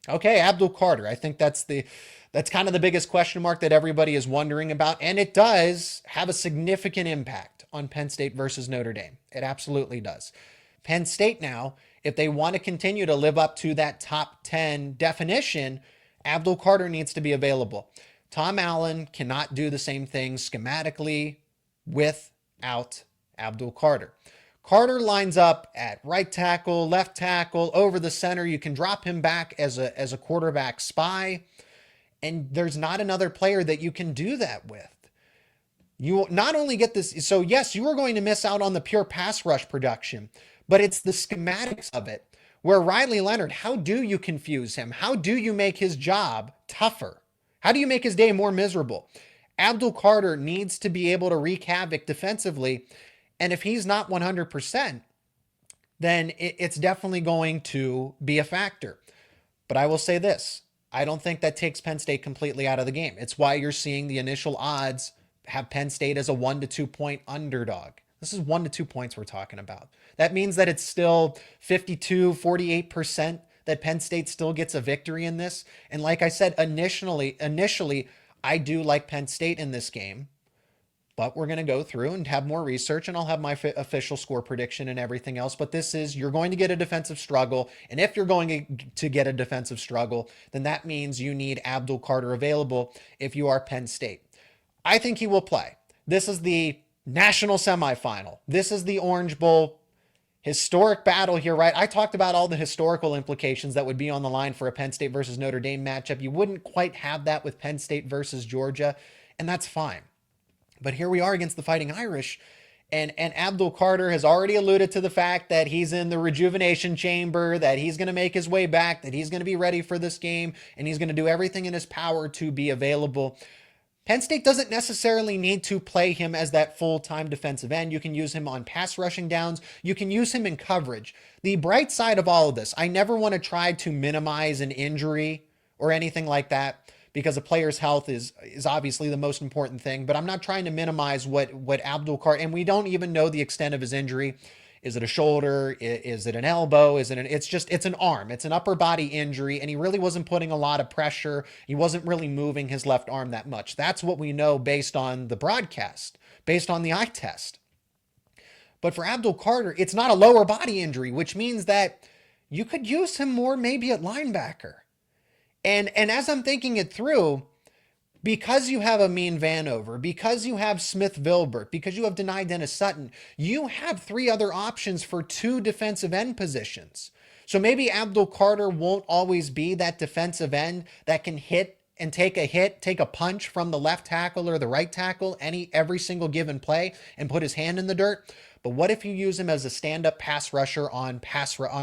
Okay, Abdul Carter. I think that's kind of the biggest question mark that everybody is wondering about, and it does have a significant impact on Penn State versus Notre Dame. It absolutely does. Penn State now, if they want to continue to live up to that top 10 definition, Abdul Carter needs to be available. Tom Allen cannot do the same thing schematically without Abdul Carter. Carter lines up at right tackle, left tackle, over the center. You can drop him back as a quarterback spy, and there's not another player that you can do that with. You will not only get this, so yes, you are going to miss out on the pure pass rush production, but it's the schematics of it. Where Riley Leonard, how do you confuse him? How do you make his job tougher? How do you make his day more miserable? Abdul Carter needs to be able to wreak havoc defensively. And if he's not 100%, then it's definitely going to be a factor. But I will say this. I don't think that takes Penn State completely out of the game. It's why you're seeing the initial odds have Penn State as a 1 to 2 point underdog. This is 1 to 2 points we're talking about. That means that it's still 48% that Penn State still gets a victory in this. And like I said, initially, I do like Penn State in this game. But we're going to go through and have more research, and I'll have my official score prediction and everything else. But you're going to get a defensive struggle. And if you're going to get a defensive struggle, then that means you need Abdul Carter available if you are Penn State. I think he will play. This is the national semifinal. This is the Orange Bowl historic battle here, right? I talked about all the historical implications that would be on the line for a Penn State versus Notre Dame matchup. You wouldn't quite have that with Penn State versus Georgia, and that's fine. But here we are against the Fighting Irish, and Abdul Carter has already alluded to the fact that he's in the rejuvenation chamber, that he's going to make his way back, that he's going to be ready for this game, and he's going to do everything in his power to be available. Penn State doesn't necessarily need to play him as that full-time defensive end. You can use him on pass rushing downs. You can use him in coverage. The bright side of all of this, I never want to try to minimize an injury or anything like that, because a player's health is obviously the most important thing, but I'm not trying to minimize what Abdul Carter, and we don't even know the extent of his injury. Is it a shoulder? Is it an elbow? It's an arm. It's an upper body injury, and he really wasn't putting a lot of pressure. He wasn't really moving his left arm that much. That's what we know based on the broadcast, based on the eye test. But for Abdul Carter, it's not a lower body injury, which means that you could use him more maybe at linebacker. And as I'm thinking it through, because you have Amin Vanover, because you have Smith Vilbert, because you have Denai Dennis Sutton, you have 3 other options for 2 defensive end positions. So maybe Abdul Carter won't always be that defensive end that can hit and take a punch from the left tackle or the right tackle every single given play and put his hand in the dirt. But what if you use him as a stand-up pass rusher on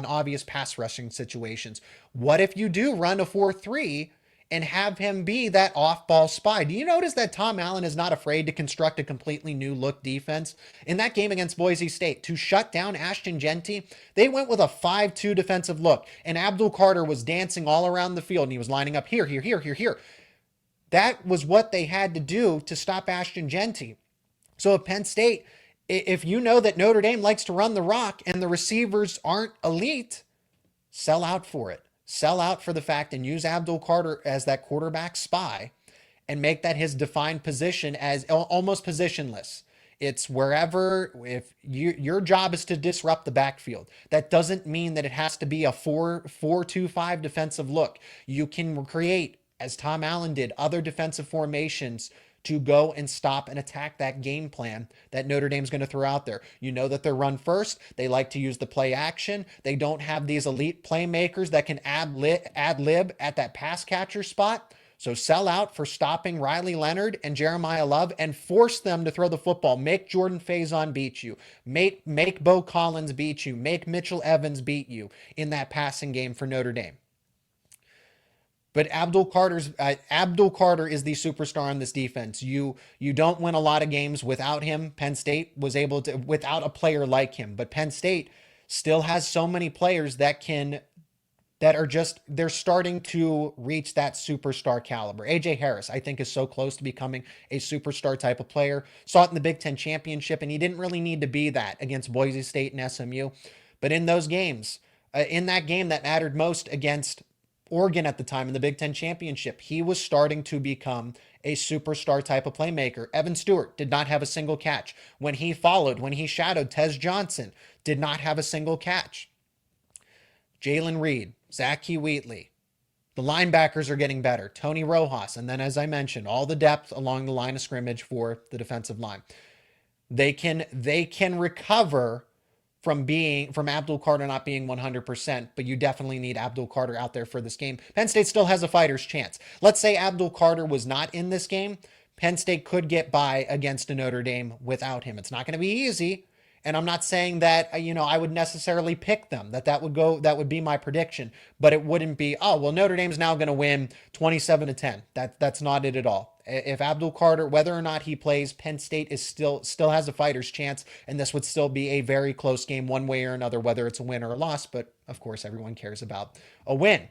obvious pass rushing situations? What if you do run a 4-3 and have him be that off-ball spy? Do you notice that Tom Allen is not afraid to construct a completely new look defense? In that game against Boise State, to shut down Ashton Jeanty, they went with a 5-2 defensive look, and Abdul Carter was dancing all around the field, and he was lining up here, here, here, here, here. That was what they had to do to stop Ashton Jeanty. So at Penn State, if you know that Notre Dame likes to run the rock and the receivers aren't elite, sell out for it. Sell out for the fact and use Abdul Carter as that quarterback spy and make that his defined position as almost positionless. It's wherever, if your job is to disrupt the backfield. That doesn't mean that it has to be a 4-2-5 defensive look. You can create, as Tom Allen did, other defensive formations to go and stop and attack that game plan that Notre Dame's going to throw out there. You know that they're run first. They like to use the play action. They don't have these elite playmakers that can ad lib at that pass catcher spot. So sell out for stopping Riley Leonard and Jeremiah Love and force them to throw the football. Make Jordan Faison beat you. Make Bo Collins beat you. Make Mitchell Evans beat you in that passing game for Notre Dame. But Abdul Carter is the superstar on this defense. You don't win a lot of games without him. Penn State was able to without a player like him. But Penn State still has so many players they're starting to reach that superstar caliber. AJ Harris, I think, is so close to becoming a superstar type of player. Saw it in the Big Ten championship, and he didn't really need to be that against Boise State and SMU. But in those games, in that game that mattered most against Oregon at the time in the Big Ten championship. He was starting to become a superstar type of playmaker. Evan Stewart did not have a single catch. When he shadowed Tez Johnson, did not have a single catch. Jalen Reed, Zach Wheatley. The linebackers are getting better. Tony Rojas. And then, as I mentioned, all the depth along the line of scrimmage for the defensive line. They can recover from Abdul Carter not being 100%, but you definitely need Abdul Carter out there for this game. Penn State still has a fighter's chance. Let's say Abdul Carter was not in this game. Penn State could get by against a Notre Dame without him. It's not going to be easy. And I'm not saying that, I would necessarily pick them, that would be my prediction, but it wouldn't be, oh, well, Notre Dame's now going to win 27-10. That's not it at all. If Abdul Carter, whether or not he plays, Penn State is still has a fighter's chance, and this would still be a very close game one way or another, whether it's a win or a loss, but of course everyone cares about a win.